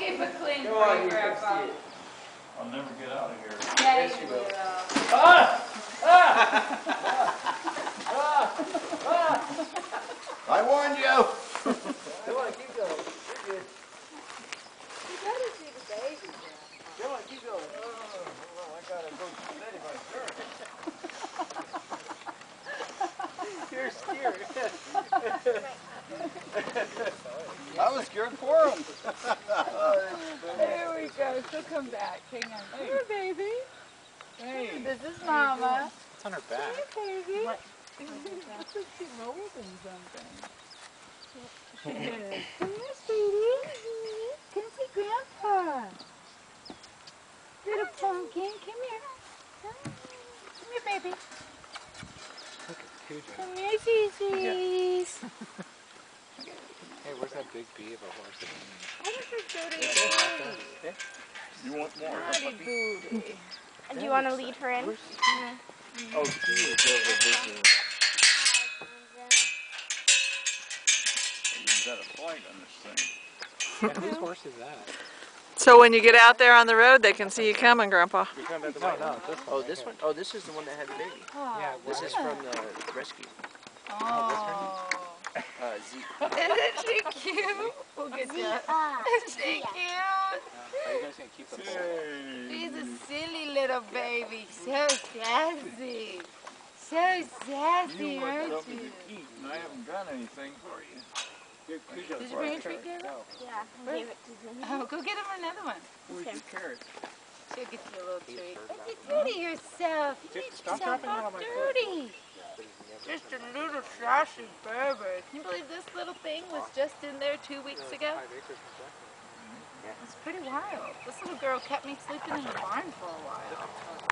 keep it clean Come for on, you, you can Grandpa. see it. I'll never get out of here. Yeah, Yes, you you will. will. Ah! Ah! I warned you! Come on, keep going. You're good. You better see the baby, Grandpa. Come on, keep going. Oh, I gotta go steady my turn. You're scared. I was scared for him. There we go. She'll come back. Hang on. Hey. Here, baby. Hey. This is Mama. It's on her back. Here, baby. Looks like she's holding something. She is. Come here, sweetie. Come see Grandpa. Little pumpkin. Come here. Come here, baby. Look at Cujo. Come here, Gigi. Hey, where's that big bee of a horse? I want to go to your You want more? Howdy booty. Do you want to lead her in? Oh, she is over visiting. You've got a flag on this thing. Yeah, whose horse is that? So when you get out there on the road, they can see you coming, Grandpa. You're talking about the white one? This one. Oh, right this here. one? Oh, this is the one that had the baby. Yeah, This is from the rescue. Oh. Zeke. Isn't she cute? We'll get you. Isn't she cute? Are you guys going to keep them all? She's a silly little baby. So sassy. So sassy, You want aren't something you? to eat, and I haven't got anything for you. Did you bring a treat, Gabriel? Yeah, I gave it to Zinni. Oh, go get him another one. Where's your carrot? She'll get you a little treat. What you do to yourself? You made Stop yourself dropping it all on my foot. dirty. Just a little sassy baby. Can you believe this little thing was just in there 2 weeks ago? 5 acres from Jacqueline. It's pretty wild. This little girl kept me sleeping in the barn for a while.